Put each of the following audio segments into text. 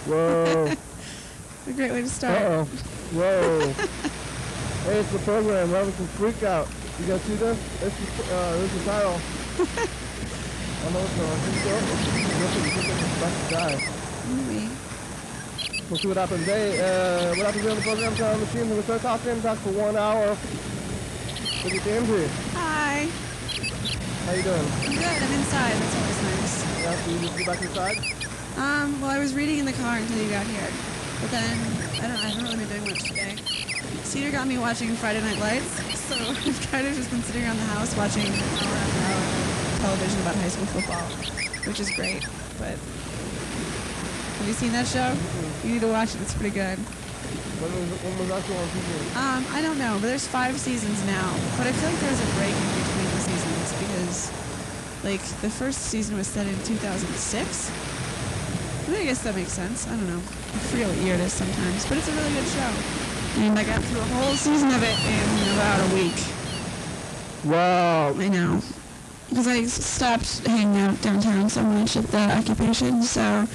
Whoa. A great way to start. Uh-oh. Whoa. Hey, it's the program. We're having some freak out. You guys see this? This is the title. I know what's going on. He's about to die. Maybe. We'll see what happens. Hey, what happens on the program? Time machine. We're going to start talking. Talk for 1 hour. Look at Angie. Hi. How you doing? I'm good. I'm inside. That's always nice. Yeah, so you just get back inside? Well, I was reading in the car until you got here. But then, I haven't really been doing much today. Cedar got me watching Friday Night Lights, so I've kind of just been sitting around the house watching hour after hour of television about high school football, which is great. But have you seen that show? You need to watch it. It's pretty good. When was that show on TV? I don't know, but there's 5 seasons now. But I feel like there's a break in between the seasons because, like, the first season was set in 2006. I guess that makes sense. I don't know. I forget what year it is sometimes, but it's a really good show. And I got through a whole season of it in about a week. Wow. I know. Because I stopped hanging out downtown so much at the occupation, so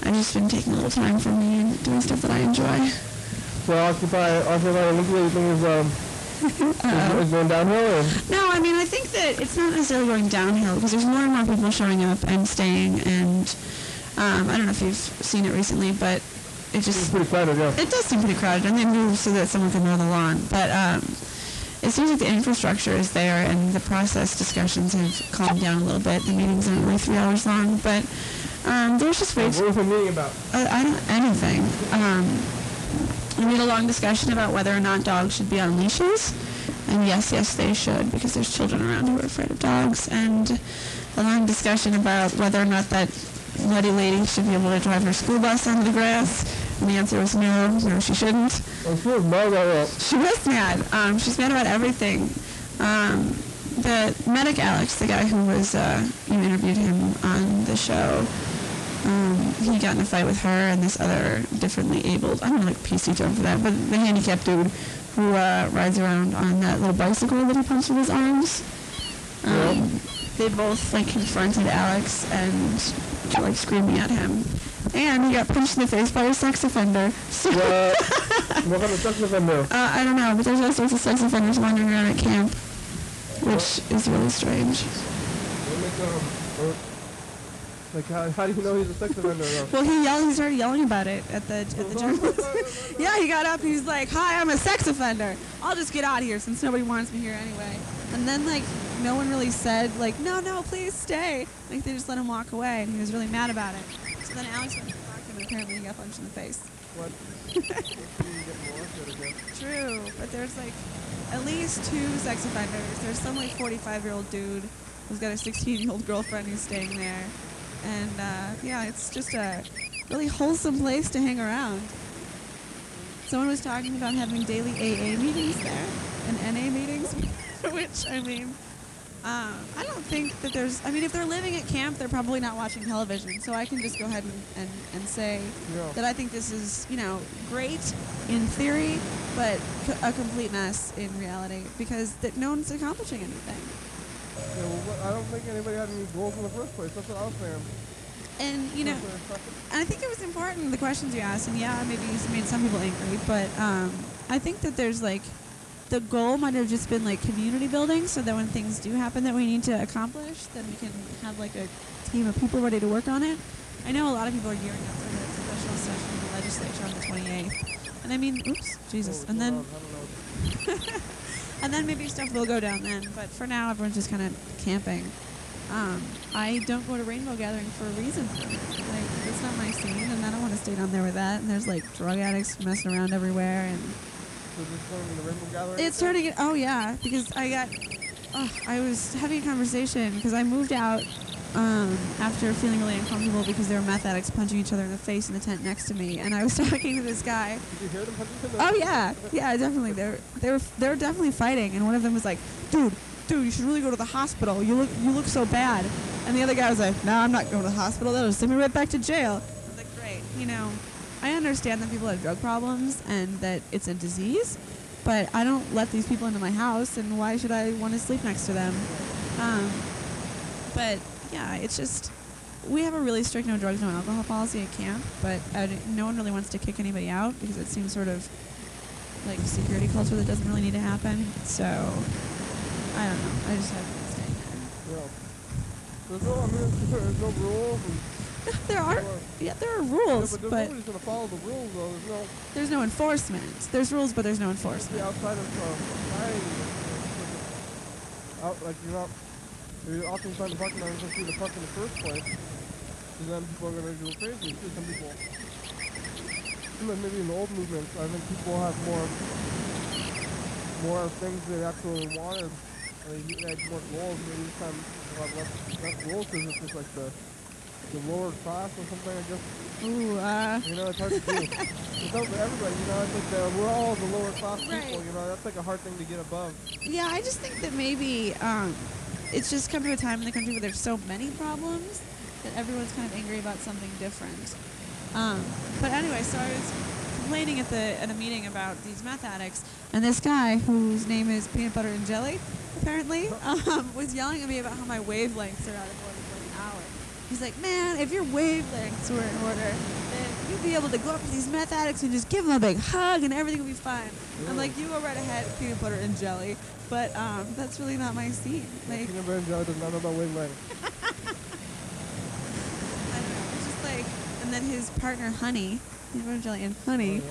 I've just been taking a little time for me and doing stuff that I enjoy. So Occupy Olympia, you think is going downhill? Or? No, I mean, I think that it's not necessarily going downhill because there's more and more people showing up and staying, and I don't know if you've seen it recently, but it just... It's pretty crowded, yeah. It does seem pretty crowded, and they moved so that someone can mow the lawn. But it seems like the infrastructure is there, and the process discussions have calmed down a little bit. The meetings aren't really 3 hours long, but there's just ways... What was the meeting about? Anything. We had a long discussion about whether or not dogs should be on leashes. And yes, they should, because there's children around who are afraid of dogs. And a long discussion about whether or not that nutty lady should be able to drive her school bus onto the grass. And the answer was no, she shouldn't. Oh, she was mad about that. She was mad. She's mad about everything. The medic Alex, the guy who was, you interviewed him on the show, he got in a fight with her and this other differently abled, I don't know, like PC term for that, but the handicapped dude who rides around on that little bicycle that he punched with his arms. They both like confronted Alex and like screaming at him. And he got punched in the face by a sex offender. So what kind of sex offender? I don't know, but there's all sorts of sex offenders wandering around at camp, which is really strange. Like, how do you know he's a sex offender? Well, he started yelling about it at the journalist. Yeah, he got up and he's like, "Hi, I'm a sex offender. I'll just get out of here since nobody wants me here anyway." And then, like, no one really said, like, no, please stay. Like, they just let him walk away, and he was really mad about it. So then Alex went to talk to him, and apparently he got punched in the face. What? True, but there's, like, at least 2 sex offenders. There's some, like, 45-year-old dude who's got a 16-year-old girlfriend who's staying there. And, yeah, it's just a really wholesome place to hang around. Someone was talking about having daily AA meetings there and NA meetings, which, I mean, I don't think that there's... I mean, if they're living at camp, they're probably not watching television, so I can just go ahead and say that I think this is, you know, great in theory, but a complete mess in reality, because no one's accomplishing anything. Yeah, well, I don't think anybody had any goals in the first place. That's what I was saying. And, you know, I think it was important, the questions you asked, and yeah, maybe you made some people angry, but I think that there's, like, the goal might have just been, like, community building, so that when things do happen that we need to accomplish, then we can have, like, a team of people ready to work on it. I know a lot of people are gearing up for the special session in the legislature on the 28th. And I mean, oops, Jesus. And then... And then maybe stuff will go down then, but for now everyone's just kind of camping. I don't go to rainbow gathering for a reason. Like, it's not my scene, and I don't want to stay down there with that. And there's like drug addicts messing around everywhere, and so this is turning into rainbow gathering? it's turning it. Oh yeah, because I was having a conversation because I moved out after feeling really uncomfortable because there were meth addicts punching each other in the face in the tent next to me, and I was talking to this guy. Did you hear them punching each Oh other? yeah, definitely. They were definitely fighting, and one of them was like, "Dude, you should really go to the hospital. You look so bad." And the other guy was like, "No, I'm not going to the hospital. That'll send me right back to jail." I was like, "Great, you know, I understand that people have drug problems and that it's a disease, but I don't let these people into my house, and why should I want to sleep next to them?" But yeah, it's just, we have a really strict no drugs, no alcohol policy at camp, but no one really wants to kick anybody out because it seems sort of like security culture that doesn't really need to happen. So, I don't know. I just haven't been staying there. Yeah. There's no rules. There are, yeah, there are rules, yeah, but nobody's gonna follow the rules though. There's no enforcement. There's rules, but there's no enforcement. Outside of society, like you're often trying to park and not see the park in the first place. Because then people are gonna go crazy. Some people, maybe in the old movements, I think people have more things they actually wanted. They had more goals. Maybe this time they'll have less goals because it's just like the lower class or something, I guess. Ooh, you know, it's hard to do. It's not for everybody, you know, I think we're all the lower class people, you know, that's like a hard thing to get above. Yeah, I just think that maybe it's just come to a time in the country where there's so many problems that everyone's kind of angry about something different. But anyway, so I was complaining at a meeting about these meth addicts, and this guy, whose name is Peanut Butter and Jelly, apparently, was yelling at me about how my wavelengths are out of order for an hour. He's like, man, if your wavelengths were in order, then you'd be able to go up to these meth addicts and just give them a big hug and everything would be fine. Yeah. I'm like, you go right ahead, Peanut Butter and Jelly. But that's really not my scene. Like, Peanut Butter and Jelly does not know about wavelengths. I don't know. It's just like, and then his partner, Honey, Peanut Butter and Jelly and Honey,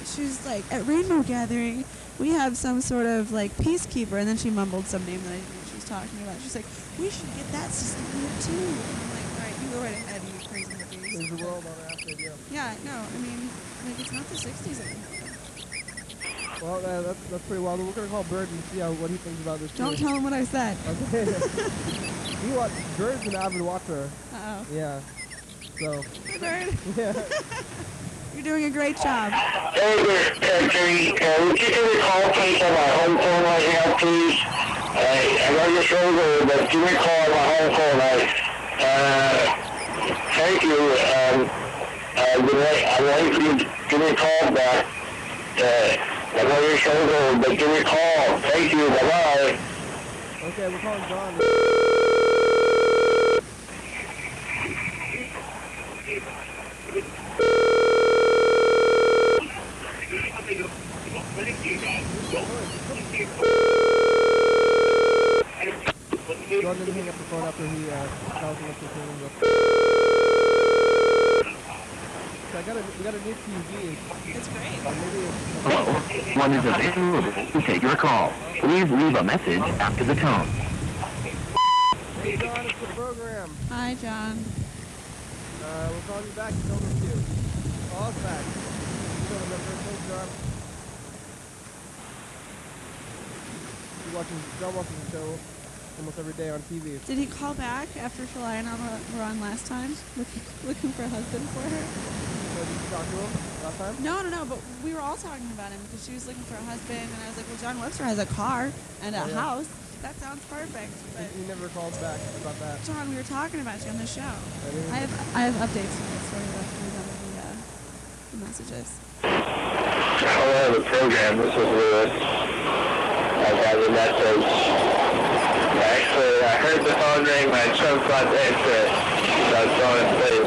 she was like, at Rainbow Gathering, we have some sort of like peacekeeper, and then she mumbled some name that I didn't know what she was talking about. She's like, we should get that system here too. And I'm like, all right, you go right ahead, you crazy hippies. There's a world on it after, yeah. Yeah, no, I mean, like, it's not the 60s anymore. Well, that's pretty wild. We're going to call Bird and see what he thinks about this. Don't tell him what I said. Okay. Bird's an avid watcher. Uh-oh. Yeah. So. Hey, Bird. Yeah. You're doing a great job. Hey there, Jerry. Would you give me a call, please, on my home phone right now, please? I know your shoulder, but give me a call on my home phone. Thank you. I'm waiting for you to give me a call back. I know your shoulder, but give me a call. Thank you. Bye-bye. Okay, we're calling John. John didn't hang up the phone after he tells him what to do. We got a new TV. It's great. Hello, one is available to take your call. Please leave a message after the tone. Hey John, it's the program. Hi, John. We'll call you back and tell us you. Call us back. You don't remember. Thanks, John. John watches the show almost every day on TV. Did he call back after Shalai and I were on last time, looking for a husband for her? So did you talk to him last time? No, but we were all talking about him because she was looking for a husband, and I was like, well, John Webster has a car and a house. That sounds perfect. But he never called back about that. John, we were talking about you on the show. I have updates from this story after the messages. Hello, the program. This is Lewis. I got your message. Actually, I heard the phone ring, but I chose not to answer it. So I was going to sleep.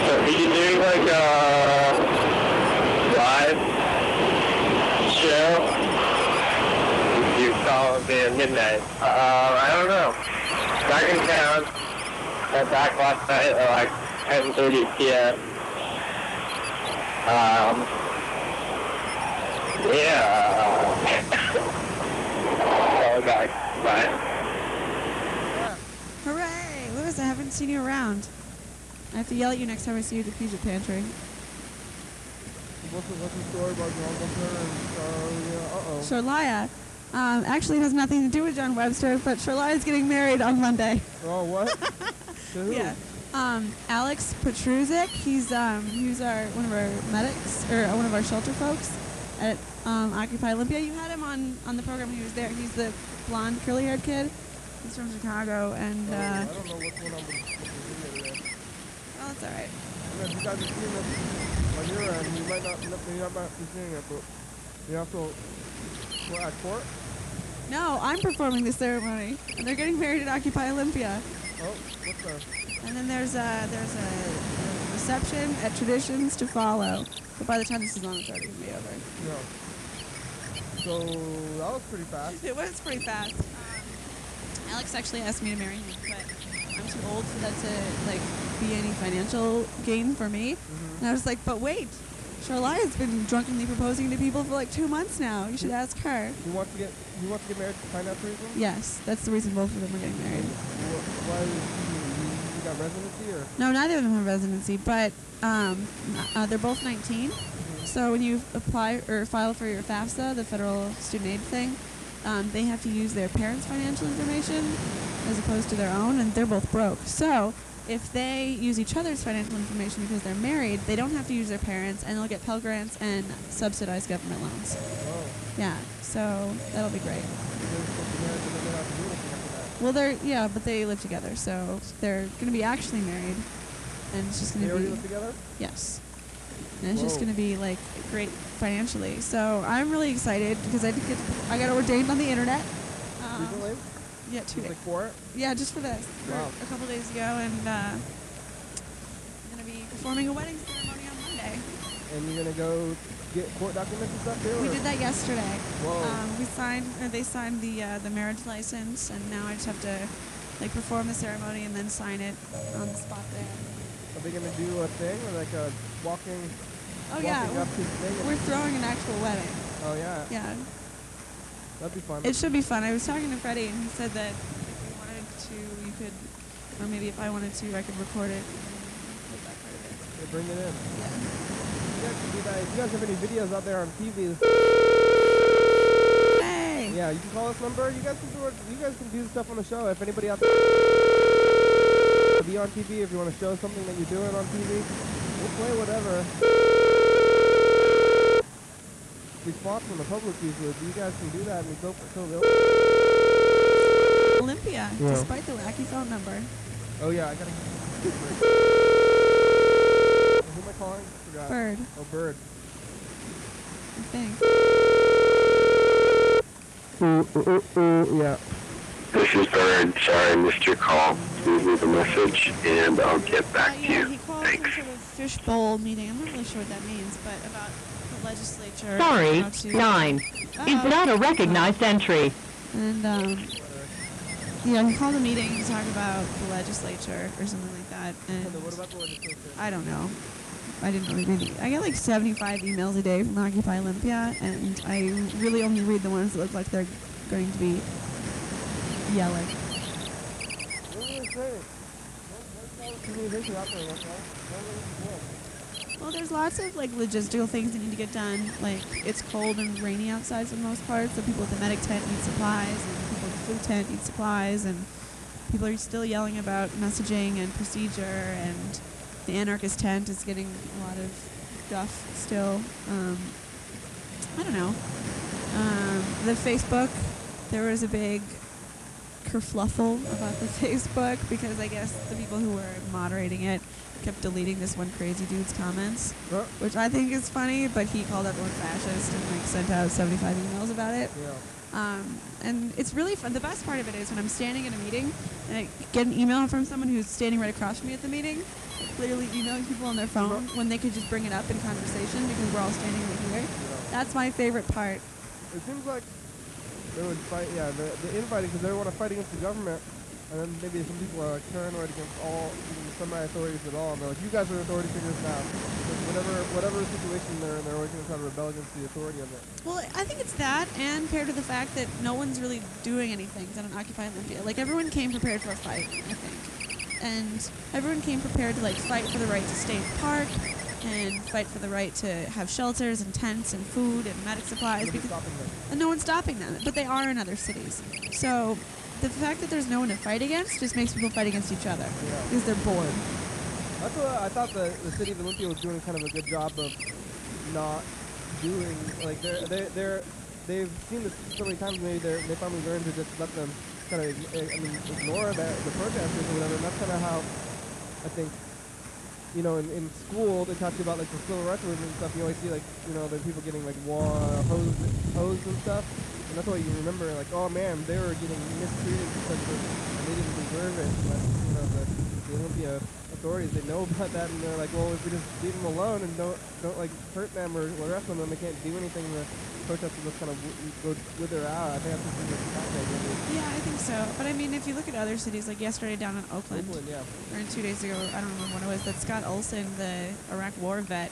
So could you do like a live show? You call me at midnight. I don't know. Back in town. Got back last night at like 10:30 p.m. Okay, bye. Hooray! Lewis, I haven't seen you around. I have to yell at you next time I see you at the pizza pantry. What's the story about John Webster and Sharlaya. Actually, it has nothing to do with John Webster, but Sharlaya is getting married on Monday. Oh, what? To who? Yeah. Alex Petruzik. He's one of our medics, or one of our shelter folks at Occupy Olympia. You had him on the program when he was there. He's the blonde, curly-haired kid. He's from Chicago, and I don't know what's going on with the video today. well, that's all right. I mean, if you guys are seeing this on your end, you might not be seeing it, but you have to, we're at court. No, I'm performing the ceremony, and they're getting married at Occupy Olympia. Oh, what's that? And then there's a reception at Traditions to follow. But by the time this is on, it's already gonna be over. No. So that was pretty fast. It was pretty fast. Alex actually asked me to marry him, but I'm too old for that to like be any financial gain for me. And I was like, but wait, Charlia's been drunkenly proposing to people for like 2 months now. You should ask her. You want to get married for financial reasons? Yes, that's the reason both of them are getting married. Why you got residency or? No, neither of them have residency, but they're both 19. So when you apply or file for your FAFSA, the federal student aid thing, they have to use their parents' financial information as opposed to their own, and they're both broke. So if they use each other's financial information because they're married, they don't have to use their parents, and they'll get Pell Grants and subsidized government loans. Oh. Yeah, so that'll be great. They're supposed to be married, but then they don't have to do anything after that. Well, but they live together, so they're going to be actually married, and it's just going They to be. already live together? Yes. And it's just Whoa. going to be like great financially. So I'm really excited because I got ordained on the internet. Recently? Yeah, 2 days. Like for it? Yeah, just for this. Wow. A couple days ago, and I'm going to be performing a wedding ceremony on Monday. And you're gonna go get court documents and stuff too? We or? did that yesterday. Whoa. They signed the marriage license, and now I just have to like perform the ceremony and then sign it on the spot there. Are they gonna do a thing or like a walking Oh yeah, up to the thing? we're throwing an actual wedding. Oh yeah. Yeah, That'd be fun. it should be fun. I was talking to Freddie, and he said that if you wanted to, you could, or maybe if I wanted to, I could record it. And put that part of it. They bring it in. Yeah. You guys can do that. If you guys have any videos out there on TV, Hey. yeah, you can call this number. You guys can do it. You guys can do stuff on the show. If anybody out there be on TV, if you want to show something that you're doing on TV, we'll play whatever. Response from the public usually. You guys can do that and go for Olympia, Yeah. despite the wacky phone number. Oh yeah, I gotta. Who am I calling? Forgot. Bird, Oh, Bird. I think. Yeah. This is Bird. Sorry I missed your call. Please leave a message, and I'll get back to Yeah, you. he called Thanks. some sort of fishbowl meeting. I'm not really sure what that means, but about the legislature. Sorry, how to- 9 is not a recognized entry. And yeah, he called a meeting to talk about the legislature or something like that. And What about the legislature? I don't know. I didn't really read it. I get like 75 emails a day from Occupy Olympia, and I really only read the ones that look like they're going to be yelling. What are they saying? What's all the communication out there? What's Well, there's lots of like logistical things that need to get done. Like it's cold and rainy outside for the most part, so people at the medic tent need supplies, and people at the food tent need supplies, and people are still yelling about messaging and procedure, and the anarchist tent is getting a lot of guff still. I don't know. The Facebook, there was a big kerfluffle about the Facebook because I guess the people who were moderating it kept deleting this one crazy dude's comments, which I think is funny, but he called everyone fascist and like sent out 75 emails about it. Yeah. And it's really fun. The best part of it is when I'm standing in a meeting and I get an email from someone who's standing right across from me at the meeting, clearly emailing people on their phone when they could just bring it up in conversation because we're all standing right here. That's my favorite part. It seems like they would fight, yeah, the infighting because they want to fight against the government, and then maybe some people are like paranoid against all semi-authorities at all, and they're like, you guys are authority figures now. So whatever situation they're in, they're always going to try to rebel against the authority of it. Well, I think it's that, and paired with the fact that no one's really doing anything on an Occupy Olympia. Like, everyone came prepared for a fight, I think. And everyone came prepared to, like, fight for the right to stay in the park, and fight for the right to have shelters and tents and food and medic supplies. Nobody's stopping them. And no one's stopping them, but they are in other cities. So the fact that there's no one to fight against just makes people fight against each other because they're bored. That's what I thought the city of Olympia was doing kind of a good job of not doing, like, they've seen this so many times, maybe they finally learned to just let them kind of ignore the protesters or whatever, and that's kind of how I think, you know, in school they talk to you about like the civil rights movement and stuff. You always see like, you know, the people getting like hosed and stuff. And that's why you remember, like, oh man, they were getting mistreated because and they didn't deserve it. But, you know, the Olympia authorities, they know about that, and they're like, well, if we just leave them alone and don't like hurt them or arrest them, then they can't do anything. The protesters just kind of go wither out. I think that's what the fact is. Yeah, I think so. But I mean, if you look at other cities, like yesterday down in Oakland, Yeah. or 2 days ago, I don't remember when it was, that Scott Olson, the Iraq War vet,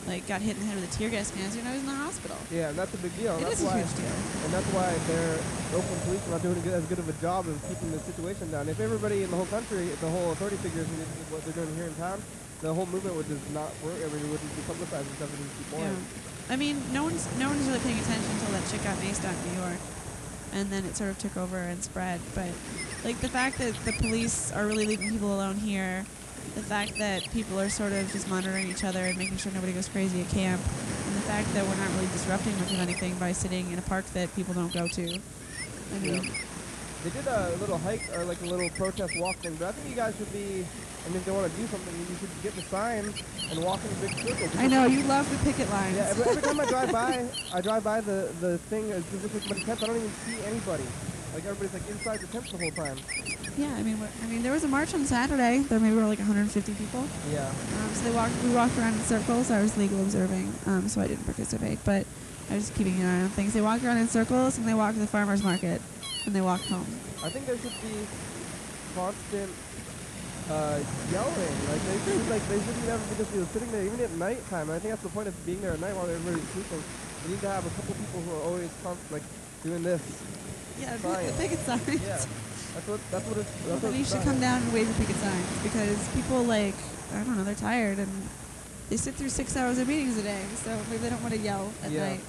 like got hit in the head with a tear gas canister and I was in the hospital. Yeah, and that's a big deal. It That's is a why, huge deal. and that's why their Oakland police are not doing as good of a job of keeping the situation down. If everybody in the whole country, the whole authority figures did what they're doing here in town, the whole movement would just not work. I mean, it wouldn't be publicized and stuff. It would keep going. Yeah. I mean, no one's really paying attention until that chick got maced out in New York, and then it sort of took over and spread. But like the fact that the police are really leaving people alone here, the fact that people are sort of just monitoring each other and making sure nobody goes crazy at camp, and the fact that we're not really disrupting much of anything by sitting in a park that people don't go to. I mean, they did a little hike or like a little protest walk thing, but I think you guys should be. I mean, if they want to do something, you should get the sign and walk in a big circle. I know you love the picket lines. Yeah, every time I drive by the thing. It just looks like a bunch of tents. I don't even see anybody. Like everybody's like inside the tents the whole time. Yeah, I mean, there was a march on Saturday. There maybe were like 150 people. Yeah. So we walked around in circles. I was legal observing, so I didn't participate, but I was keeping an eye on things. They walked around in circles, and they walked to the farmer's market, and they walked home. I think there should be constant yelling. Like they shouldn't never be just sitting there, even at night time. I think that's the point of being there at night while everybody's sleeping. You need to have a couple people who are always doing this. Yeah, the picket signs. Yeah, that's what it's. Somebody should come down and wave the picket signs because people I don't know, they're tired and they sit through 6 hours of meetings a day, so maybe they don't want to yell at night.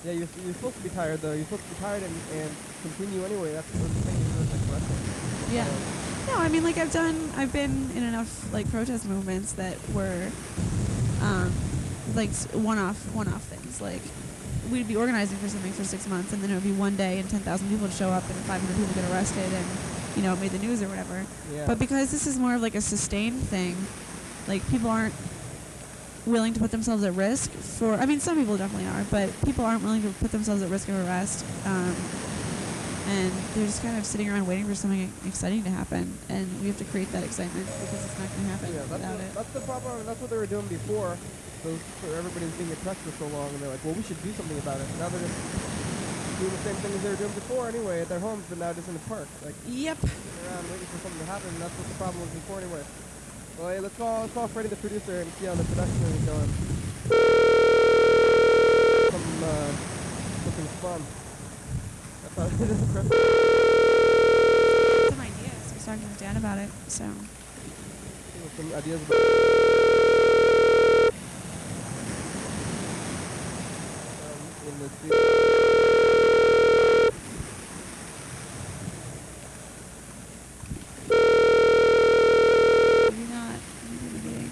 Yeah, you're supposed to be tired though. You're supposed to be tired and continue anyway. That's what the thing is. Yeah. No, I mean, like I've been in enough like protest movements that were like one-off things. Like we'd be organizing for something for 6 months, and then it would be one day and 10,000 people would show up and 500 people get arrested, and it made the news or whatever. Yeah. But because this is more of like a sustained thing, like people aren't willing to put themselves at risk for. I mean, some people definitely are, but people aren't willing to put themselves at risk of arrest. And they're just kind of sitting around waiting for something exciting to happen, and we have to create that excitement because it's not going to happen without it. That's the problem, and that's what they were doing before. So everybody's being oppressed for so long, and they're like, well, we should do something about it. Now they're just doing the same thing as they were doing before anyway at their homes, but now just in the park. Like, yep. Sitting around waiting for something to happen, and that's what the problem was before anyway. Well, hey, let's call Freddie the producer and see how the production is going. Something fun. Some ideas. I was talking to his dad about it, so. Some ideas about in the Maybe not. Maybe in a meeting.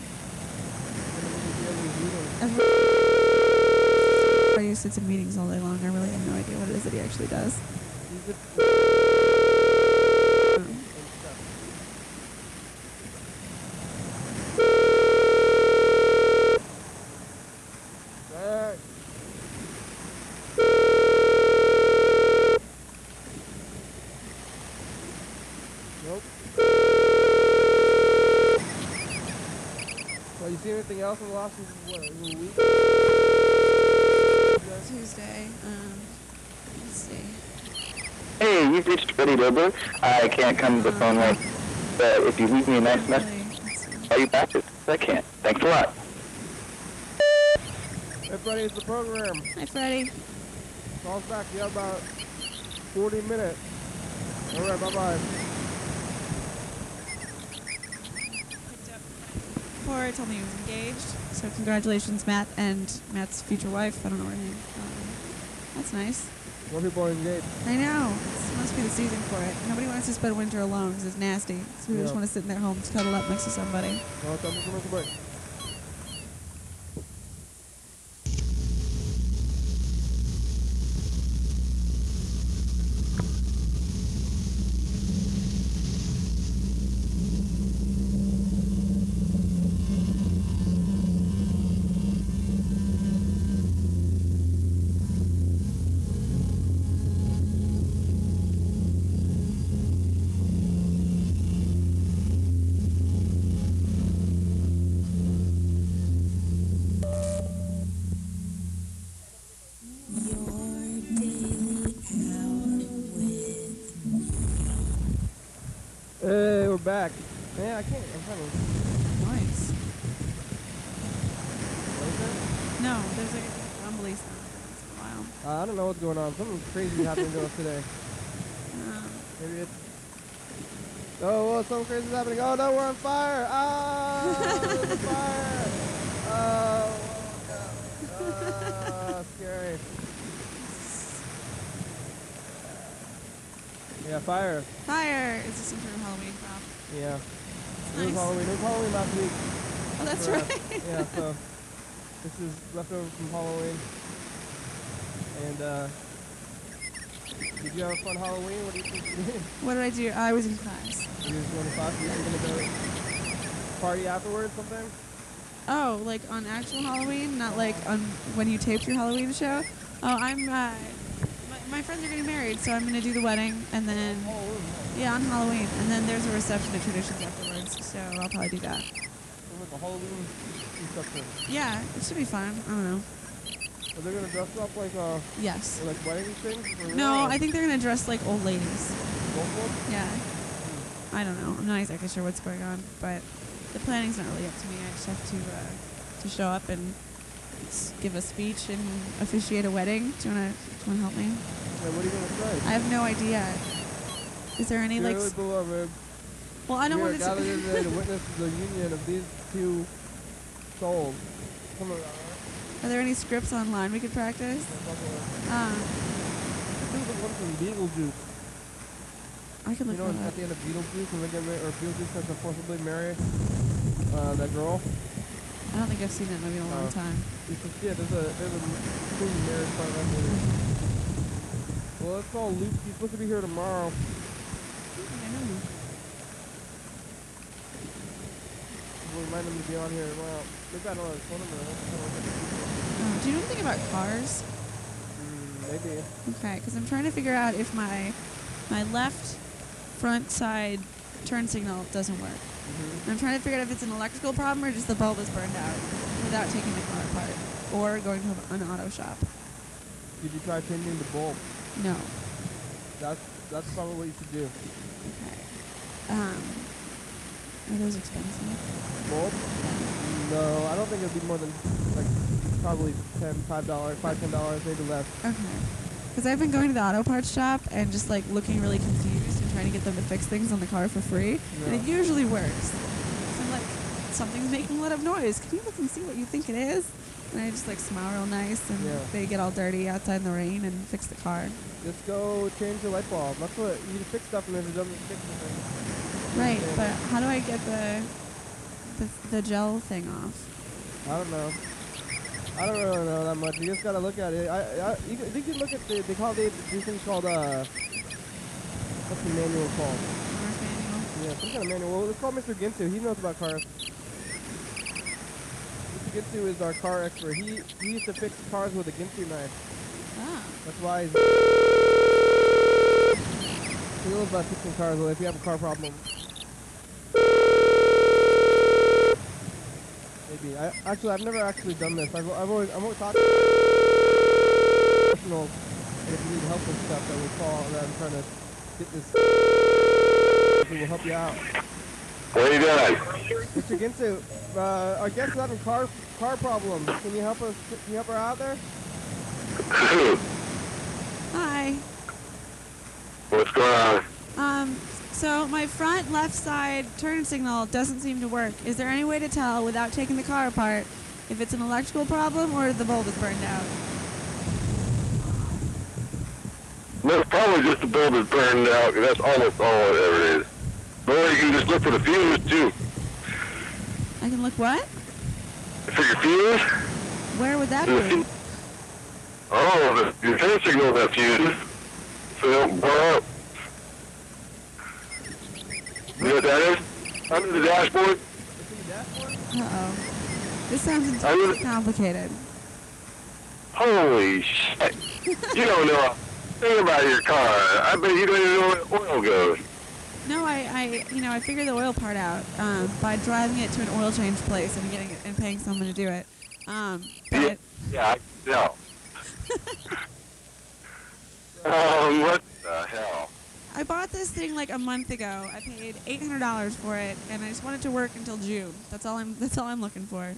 Everybody sits in meetings all day long. I really have no idea what it is that he actually does. Nope. Well, you see anything else in the last week? Tuesday. Let's see. Hey, you've reached Freddie Wilbur. I can't come to the phone right, but if you leave me a nice message, I'll you back as I can. Thanks a lot. Hey, Freddie, it's the program. Hi, Freddie. Call's back. You have about 40 minutes. All right, bye-bye. Cora told me he was engaged, so congratulations, Matt, and Matt's future wife. I don't know her name. That's nice. More people are engaged. I know. This must be the season for it. Nobody wants to spend winter alone because it's nasty. So people just want to sit in their homes, cuddle up next to somebody. Well, time for commercial break. I can't. I'm trying to. Noise. What is that? No, there's like a rumbly sound every once in a while. I don't know what's going on. Something crazy happening to us today. Maybe it's. Oh, well, something crazy is happening. Oh, no, we're on fire. Oh, there's a fire. Oh, God. Scary. Yeah, fire. Fire! Is this some sort of Halloween prop? Yeah. It's It was nice. Halloween. It was Halloween last week. Oh, that's for us. right. Yeah, so this is leftover from Halloween. And, did you have a fun Halloween? What did you do? What did I do? I was in class. You were going to class? You were going to go party afterwards sometime? Oh, like on actual Halloween, not like on when you taped your Halloween show. Oh, I'm my friends are getting married, so I'm gonna do the wedding and then yeah, on Halloween, and then there's a reception at Traditions afterwards. So I'll probably do that. So like a Halloween reception. Yeah, it should be fun. I don't know. Are they gonna dress up like Yes. like wedding things? No, I think they're gonna dress like old ladies. Both of them? Yeah. I don't know. I'm not exactly sure what's going on, but the planning's not really up to me. I just have to show up and give a speech and officiate a wedding. Do you wanna help me? Yeah, what are you gonna say? I have no idea. Is there any like? Dearly beloved, Well, I don't we are want to. gathered here today to witness the union of these two souls. Come on, Are there any scripts online we could practice? do the one from Beetlejuice. I can You look know, that at up. the end of Beetlejuice, when they get married, or Beetlejuice has to forcibly marry that girl. I don't think I've seen that movie in a long time. You should see it. There's a movie marriage part of that movie. Well, let's call Luke. He's supposed to be here tomorrow. I know Luke. We'll remind him to be on here tomorrow. Maybe I don't know his phone number. Do you know anything about cars? Maybe. Okay, because I'm trying to figure out if my left front side turn signal doesn't work. I'm trying to figure out if it's an electrical problem or just the bulb is burned out without taking the car apart or going to an auto shop. Did you try changing the bulb? No. That's probably what you should do. Okay. Are those expensive? Bulb? No, I don't think it'd be more than like probably $5, $10, maybe less. Okay. Because I've been going to the auto parts shop and just like looking really confused and trying to get them to fix things on the car for free. And it usually works. So I'm like, something's making a lot of noise. Can you look and see what you think it is? And I just like smile real nice and they get all dirty outside in the rain and fix the car. Just go change the light bulb. That's what you fix stuff, and if it doesn't fix the thing. Right, but how do I get the gel thing off? I don't know. I don't really know that much. You just gotta look at it. You can look at these things called what's the manual called? Owner's manual? Yeah, some kind of manual. Well, let's call Mr. Ginsu. He knows about cars. Mr. Ginsu is our car expert. He used to fix cars with a Ginsu knife. Ah. That's why he knows about fixing cars. Well, if you have a car problem. Maybe. I've never actually done this. I'm always talking professionals, and if you need help with stuff that we call, that I'm trying to get this. We will help you out. What are you doing? Mr. Ginsu, our guest is having car problems. Can you help us? Can you help her out there? Hi. What's going on? So my front left side turn signal doesn't seem to work. Is there any way to tell without taking the car apart if it's an electrical problem or the bulb is burned out? No, probably just the bulb is burned out. That's almost all it ever is. Or you can just look for the fuse too. I can look what? For your fuse? Where would that be? Oh, your turn signal that fuse. So they don't blow up. You know what that is? Under the dashboard. Uh-oh. This sounds entirely complicated. Holy shit. You don't know a thing about your car. I bet you don't even know where oil goes. No, I figured the oil part out by driving it to an oil change place and getting it and paying someone to do it. But Yeah, I know. What the hell? I bought this thing like a month ago. I paid $800 for it, and I just want it to work until June. That's all I'm looking for.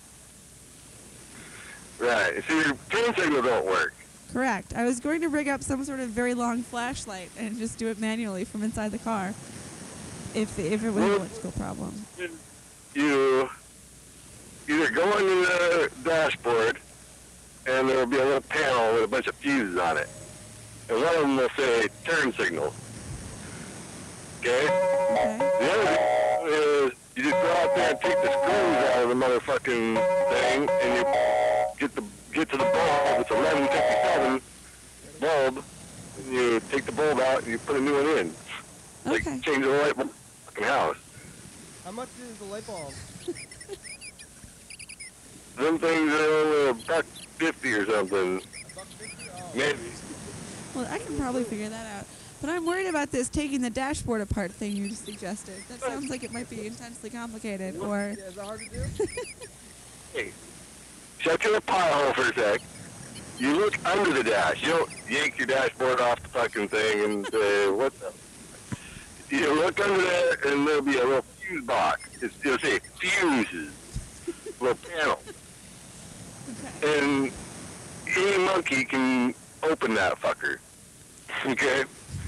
Right. So your turn signal don't work. Correct. I was going to rig up some sort of very long flashlight and just do it manually from inside the car. If it was an electrical problem. You either go into the dashboard, and there will be a little panel with a bunch of fuses on it. And one of them will say turn signal. Okay? Okay. The other thing is you just go out there and take the screws out of the motherfucking thing, and you get to the bulb. It's 1157 bulb, and you take the bulb out and you put a new one in. Like Okay. change the light bulb in the fucking house. How much is the light bulb? Them things are only $1.50 or something. $1.50? Oh. Maybe. Well, I can probably figure that out. But I'm worried about this taking the dashboard apart thing you just suggested. That sounds like it might be intensely complicated, or... Yeah, is that hard to do? Hey, shut your pie hole for a sec. You look under the dash. You don't yank your dashboard off the fucking thing and say, what the... You look under there, and there'll be a little fuse box. It'll say fuses. Little panel. Okay. And any monkey can open that fucker. Okay?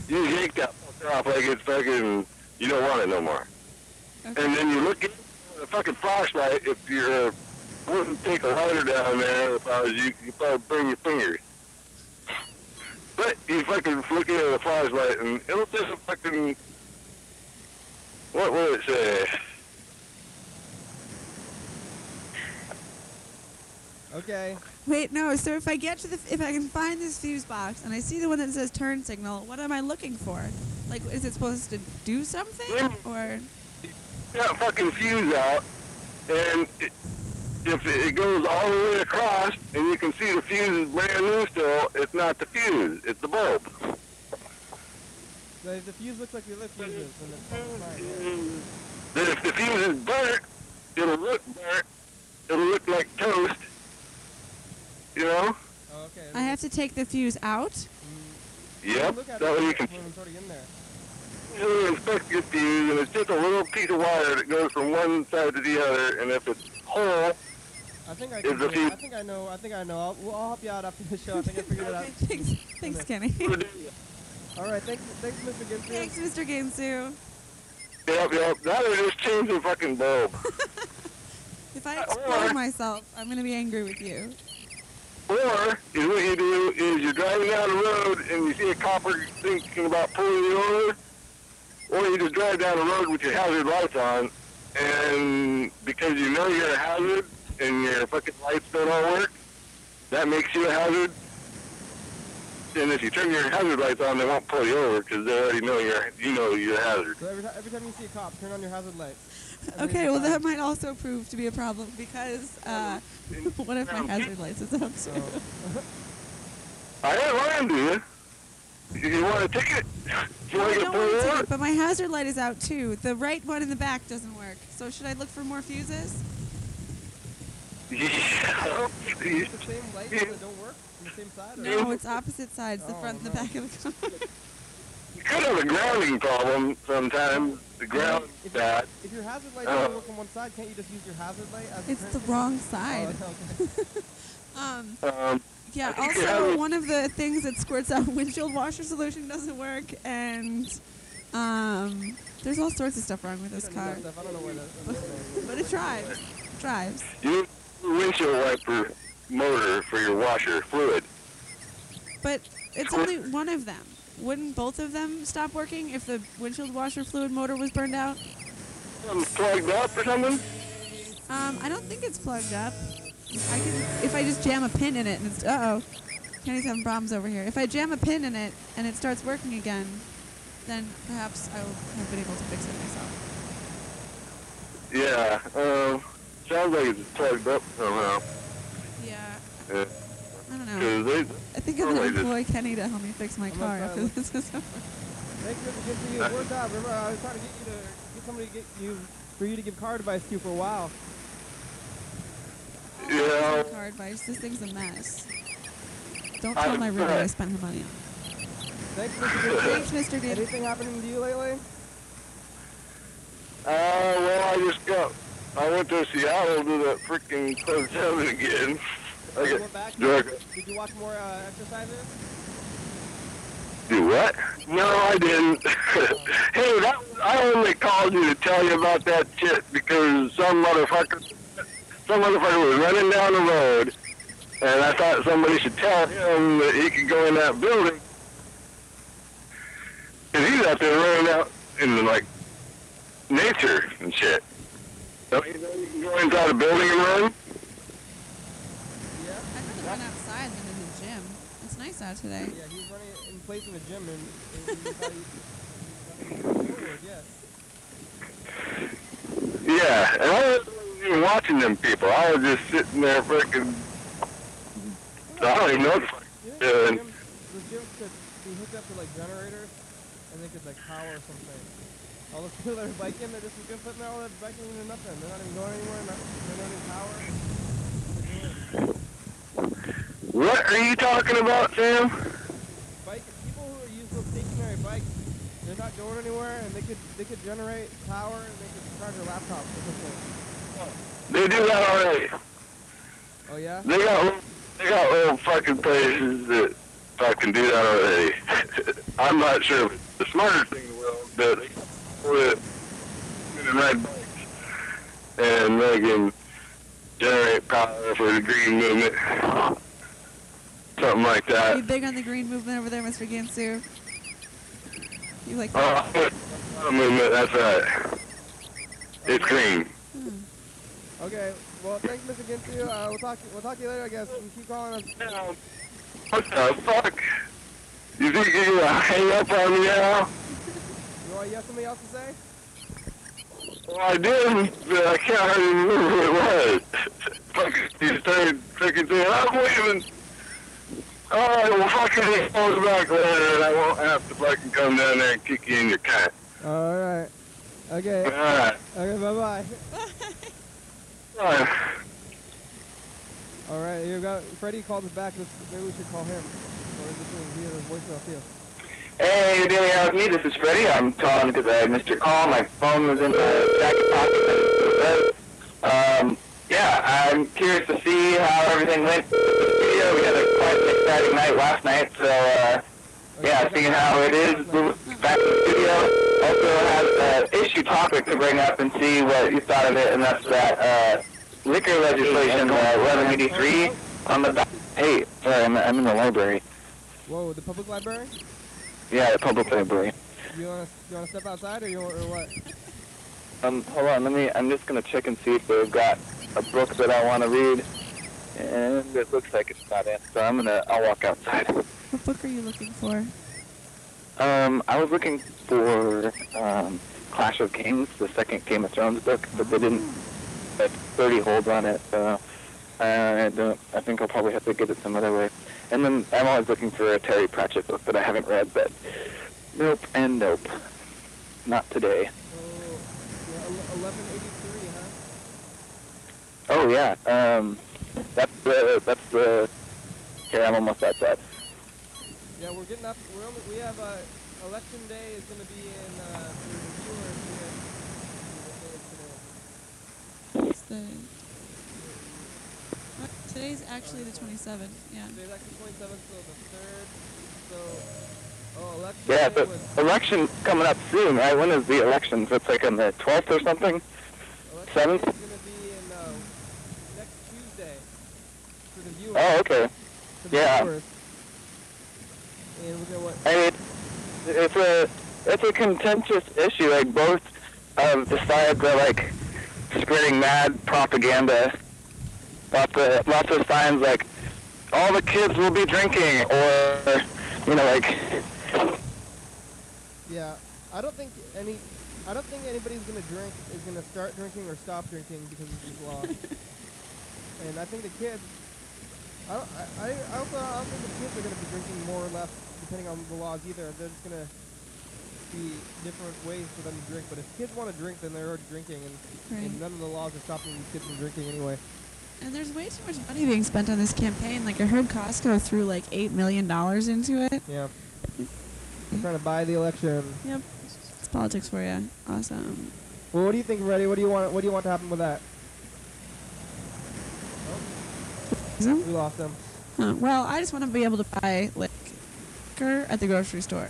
You yank that fucker off like it's fucking... You don't want it no more. Okay. And then you look at the fucking flashlight. If you're wouldn't take a lighter down there, if I was you, you'd probably burn your fingers. But you fucking look at the flashlight, and it'll just fucking... What will it say? Okay. Wait, no. So if I get to if I can find this fuse box and I see the one that says turn signal, what am I looking for? Like, is it supposed to do something, or? That fucking fuse out, and if it goes all the way across, and you can see the fuse is brand new still, it's not the fuse, it's the bulb. So if the fuse looks like the other fuses, then it's fine. Then if the fuse is burnt, it'll look burnt, it'll look like toast, you know? Oh, okay. I have to take the fuse out. Yep, Look at that way you it can when it's already in there. really inspect your fuse, and it's just a little piece of wire that goes from one side to the other, and if it's whole, I think I Is can the do it. fuse- I think I know. I'll help you out after the show. I think I figured it out. Okay, thanks, Kenny. All right, thanks, Mr. Gibson. Thanks, Mr. Ginsu. Yep, now they just changed the fucking bulb. If I explode myself, I'm gonna be angry with you. Or, is what you do is you're driving down the road and you see a copper thinking about pulling you over, or you just drive down the road with your hazard lights on, and because you know you're a hazard and your fucking lights don't all work, that makes you a hazard. And if you turn your hazard lights on, they won't pull you over because they already know you're a hazard. So every time you see a cop, turn on your hazard lights. Okay, well that might also prove to be a problem because what if my hazard lights is out too? I ain't lying to you. You want a ticket? You want I to get don't pulled want to over? take it, but my hazard light is out too. The right one in the back doesn't work. So should I look for more fuses? Yeah. Is it the same lights that don't work on the same side? Or? No, it's opposite sides, the Oh, front and the no. back of the car. You could have a grounding problem sometimes. The ground that. If your hazard light doesn't work on one side, can't you just use your hazard light as It's a the turn wrong signal? side. Oh, okay. Yeah, I think you also have- one of the things that squirts out windshield washer solution doesn't work, and there's all sorts of stuff wrong with this car. I don't know where that. But it drives. It drives. You need a windshield wiper motor for your washer fluid. But it's only one of them. Wouldn't both of them stop working if the windshield washer fluid motor was burned out? Plugged up or something? I don't think it's plugged up. I can, if I just jam a pin in it and it's, Kenny's having problems over here. If I jam a pin in it and it starts working again, then perhaps I will have been able to fix it myself. Yeah. Sounds like it's plugged up somehow. Yeah. Yeah. I don't know. 'Cause they, I think I'm going to employ Kenny to help me fix my I'm car not after trying this is over. Thank you for giving you work out. Remember, I was trying to get somebody to for you to give car advice to for a while. Yeah. Car advice. This thing's a mess. Don't tell my roommate I spent her money on. Thanks, Mr. Dude. Thanks, Mr. Dude. Anything happening to you lately? Well, I went to Seattle to that freaking closed heaven again. You went back? Did you watch more exercises? Do what? No, I didn't. Hey, I only called you to tell you about that shit because some motherfucker was running down the road, and I thought somebody should tell him that he could go in that building. And he's out there running out in, like, nature and shit. Don't you know you can go inside a building and run? Yeah. I'd rather run outside than in the gym. It's nice out today. Yeah, he's running in place in the gym and he thought he's forward, yes. Yeah, and I wasn't even watching them people. I was just sitting there freaking, I don't even know what the fuck The doing. gym could be hooked up to like generators and they could like power something. All those people that are biking, they're just sitting there all that biking into nothing. They're not even going anywhere, they're not even power. What are you talking about, Sam? People who use those stationary bikes, they're not going anywhere and they could generate power and they could charge their laptops or something. They do that already. Oh yeah? They got little fucking places that fucking do that already. I'm not sure if it's the smartest thing in the world, but they can ride bikes and they can generate power for the green movement. Something like Are that. you big on the green movement over there, Mr. Gansu? You like that? Movement, that's right. It's green. Okay, well thanks Mr. Ginsu. We'll talk to you later I guess. And keep calling us. What the fuck? You think you're gonna hang up on me now? You have something else to say? Well, I did, but I can't hardly remember who it was. Fucking, you started freaking saying, I'm leaving. Alright, well, fucking it goes back later, and I won't have to fucking come down there and kick you in your cunt. Alright. Okay. Alright. Okay, bye-bye. Alright. Alright, you got Freddie called us back. Maybe we should call him. Or just hear his voicemail too. Hey, Daily Out Me, this is Freddie. I'm calling because I missed your call. My phone was in my jacket pocket. Yeah, I'm curious to see how everything went with the studio. We had quite an exciting night last night, so, yeah, seeing how it is back in the studio. Also has an issue topic to bring up and see what you thought of it, and that's that liquor legislation, 1183, on the back. Hey, sorry, I'm in the library. Whoa, the public library? Yeah, the public library. You wanna step outside or what? Hold on, I'm just gonna check and see if they've got a book that I want to read, and it looks like it's not in, so I'll walk outside. What book are you looking for? I was looking for, Clash of Kings, the second Game of Thrones book, but they didn't have 30 holds on it, so I think I'll probably have to get it some other way. And then I'm always looking for a Terry Pratchett book that I haven't read, but nope and nope. Not today. Oh, yeah, 1183, huh? Oh yeah, that's the, here, I'm almost outside. Yeah, we're getting up, we have, election day is gonna be in, for the viewers here. It's the... Today's actually the 27th, yeah. Today's actually 27th, so the 3rd, so, election Yeah, day the election coming up soon, right? When is the election? So it's like on the 12th or something? election 7th? day is gonna be in, next Tuesday, for the viewers. Oh, okay. For the Yeah. viewers. And we're gonna what? I mean, it's a contentious issue. Like, both of the sides are like spreading mad propaganda. Lots of signs like, all the kids will be drinking, or, you know, like... Yeah, I don't think anybody's gonna start drinking or stop drinking because of this law. And I think the kids, I don't think the kids are gonna be drinking more or less depending on the laws either. They're just gonna be different ways for them to drink. But if kids want to drink, then they're already drinking, and none of the laws are stopping these kids from drinking anyway. And there's way too much money being spent on this campaign. Like, I heard Costco threw like $8 million into it. Yeah. trying to buy the election. Yep. It's politics for you. Awesome. Well, what do you think, Reddy? What do you want to happen with that? Oh. We lost him. Huh. Well, I just want to be able to buy liquor at the grocery store.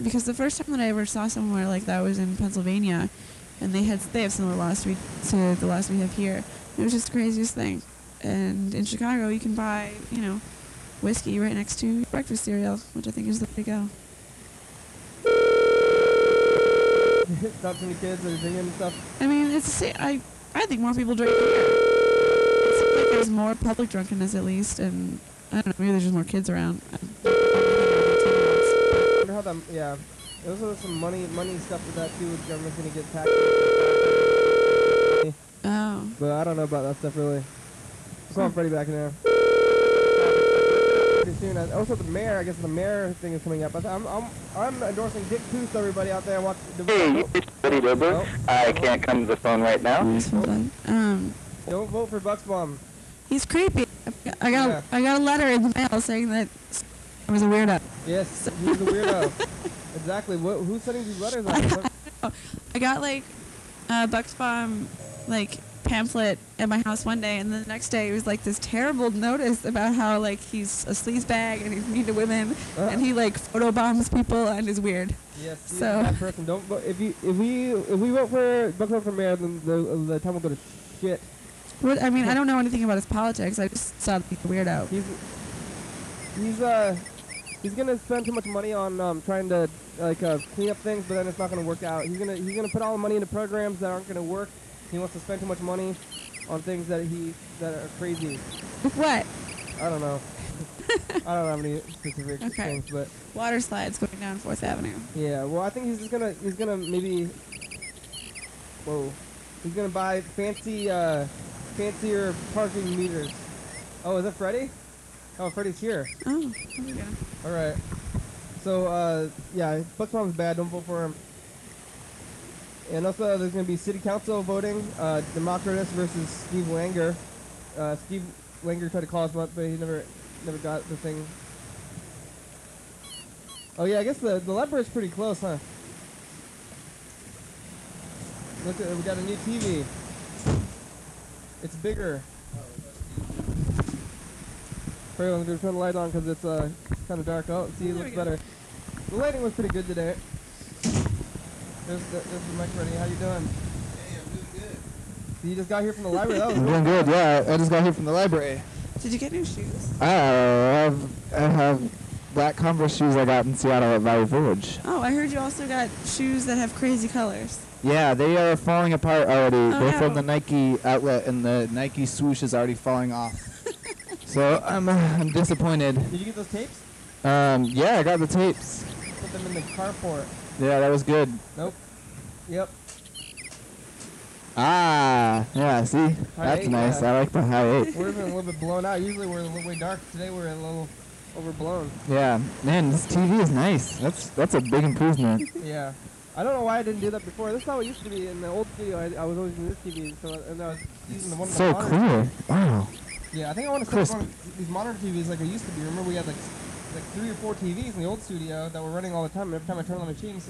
Because the first time that I ever saw somewhere like that was in Pennsylvania, and they have similar laws to the laws we have here. It was just the craziest thing. And in Chicago, you can buy, whiskey right next to your breakfast cereal, which I think is the way to go. Not too many kids that are drinking and stuff. I mean, I think more people drink here. It seems like there's more public drunkenness at least, and I don't know, maybe there's just more kids around. I wonder how that, yeah. There's also some money stuff with that too. The government's gonna get taxed. Oh. But I don't know about that stuff really. I'll call Freddie back in there. Pretty soon. Also, the mayor. I guess the mayor thing is coming up. I'm endorsing Dick Tooth. Everybody out there, watch the. Hey, it's Freddie Wilbur. I can't come to the phone right now. Don't vote for Bucksbaum. He's creepy. I got a letter in the mail saying that I was a weirdo. Yes, he's a weirdo. Exactly. Who's sending these letters out? I got Bucksbaum pamphlet at my house one day, and the next day it was this terrible notice about how he's a sleazebag and he's mean to women and he photobombs people and is weird. Yes, so that person. Don't vote. If we vote for Bucksbaum for mayor, then the town will go to shit. What, I mean, I don't know anything about his politics. I just saw that he's a weirdo. He's gonna spend too much money on trying to clean up things, but then it's not gonna work out. He's gonna put all the money into programs that aren't gonna work. He wants to spend too much money on things that are crazy. What? I don't know. I don't have any specific things, but water slides going down 4th Avenue. Yeah. Well, I think he's gonna maybe. Whoa. He's gonna buy fancier parking meters. Oh, is that Freddie? Oh, Freddie's here. Oh, there we go. All right. So, yeah, Bucksbaum's bad. Don't vote for him. And also, there's going to be city council voting. Democritus versus Steve Wenger. Steve Wenger tried to call us up, but he never got the thing. Oh yeah, I guess the library's pretty close, huh? Look, we got a new TV. It's bigger. Probably I'm going to turn the light on because it's kind of dark. Oh, see, it looks better. The lighting was pretty good today. There's the mic ready. How you doing? Hey, I'm doing good. So you just got here from the library? That was I'm doing good, yeah. I just got here from the library. Did you get new shoes? I have black Converse shoes I got in Seattle at Valley Village. Oh, I heard you also got shoes that have crazy colors. Yeah, they are falling apart already. Oh, They're no. from the Nike outlet, and the Nike swoosh is already falling off. So I'm disappointed. Did you get those tapes? Yeah, I got the tapes. Put them in the carport. Yeah, that was good. Nope. Yep. Ah, yeah, see? High That's 8, nice. yeah. I like the high 8. We're even a little bit blown out. Usually we're a little way dark. Today we're a little overblown. Yeah, man, this TV is nice. That's a big improvement. Yeah. I don't know why I didn't do that before. This is how it used to be in the old studio. I was always using this TV, and I was using the one with So the monitor. clear. Wow. Yeah, I think I want to Crisp. start these monitor TVs like it used to be. Remember we had like 3 or 4 TVs in the old studio that were running all the time. Every time I turned on the machines,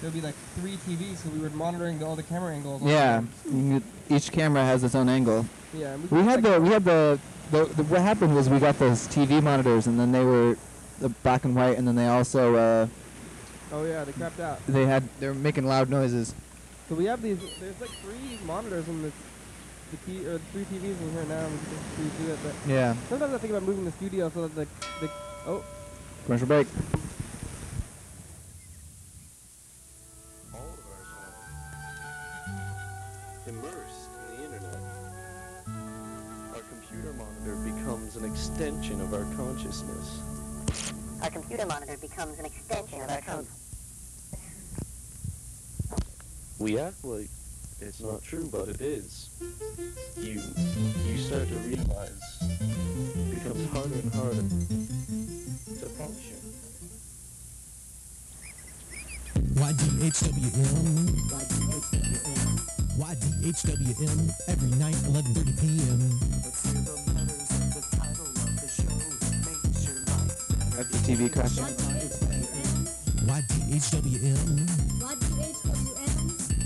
there would be like 3 TVs, so we were monitoring all the camera angles. all the Yeah, time. each camera has its own angle. Yeah. And We had what happened was we got those TV monitors, and then they were the black and white, and then they also oh yeah, they crapped out. they were making loud noises. So we have these. There's like 3 monitors in the 3 TVs in here now. We can do it, but Yeah. sometimes I think about moving the studio so that the oh. Commercial break. All of ourselves immersed in the internet. Our computer monitor becomes an extension of our consciousness. Our computer monitor becomes an extension of our consciousness. We act like it's not true, but it is. You start to realize it becomes harder and harder to function. YDHWM. YDHWM every night, 11:30 p.m. Let's hear the letters of the title of the show. Makes your life better. That's the TV crashing. YDHWM.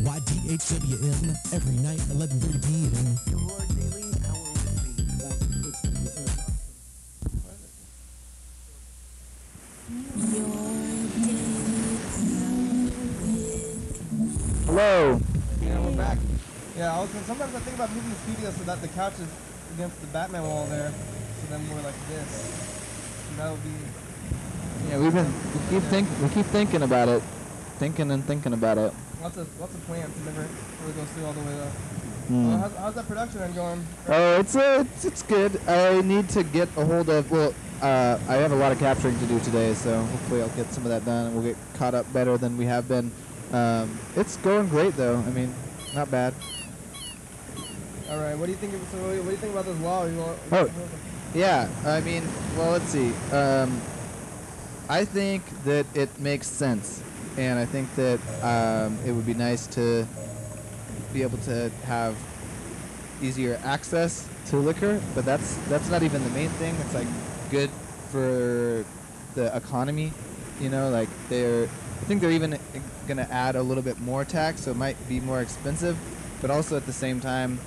YDHWM. Every night, 11:30 p.m. Hello. Yeah, we're back. Yeah, sometimes I think about moving the studio so that the couch is against the Batman wall there, so then we're like this. And that would be. Yeah, we keep thinking about it, thinking about it. Lots of plans. It never really goes through all the way though. Mm. How's that production end going? Oh, it's good. I need to get a hold of. Well, I have a lot of capturing to do today, so hopefully I'll get some of that done and we'll get caught up better than we have been. It's going great though. I mean, not bad. All right. What do you think? What do you think about this law? Yeah. I mean, well, let's see. I think that it makes sense, and I think that it would be nice to be able to have easier access to liquor, but that's not even the main thing. It's like good for the economy, you know. Like I think they're even gonna add a little bit more tax, so it might be more expensive, but also at the same time,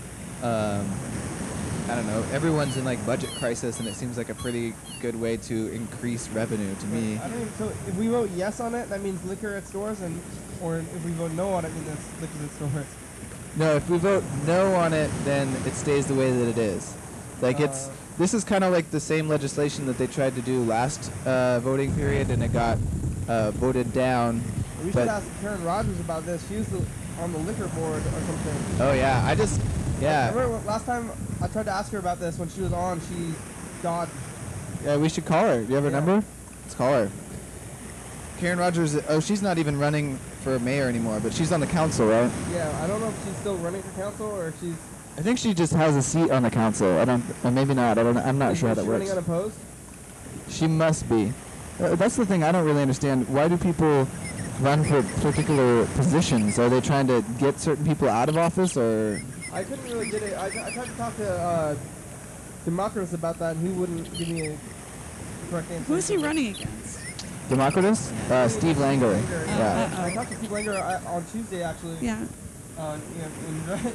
I don't know. Everyone's in like budget crisis, and it seems like a pretty good way to increase revenue to me. I don't even. So if we vote yes on it, that means liquor at stores, or if we vote no on it, means it's liquor at stores. No, if we vote no on it, then it stays the way that it is. Like this is kind of like the same legislation that they tried to do last voting period, and it got voted down. We should ask Karen Rogers about this. She was on the liquor board or something. Oh yeah, I remember last time I tried to ask her about this when she was on, she dodged. Yeah, we should call her. Do you have her number? Let's call her. Karen Rogers. Oh, she's not even running for mayor anymore, but she's on the council, right? Yeah, I don't know if she's still running for council or if she's. I think she just has a seat on the council. Or maybe not. I'm not sure how that works. Running unopposed? She must be. That's the thing I don't really understand. Why do people run for particular positions? Are they trying to get certain people out of office, or? I couldn't really get it. I tried to talk to Democritus about that, and he wouldn't give me a correct answer. Who is he running against? Democritus? Steve Langer. Yeah. I talked to Steve Langer on Tuesday, actually. Yeah.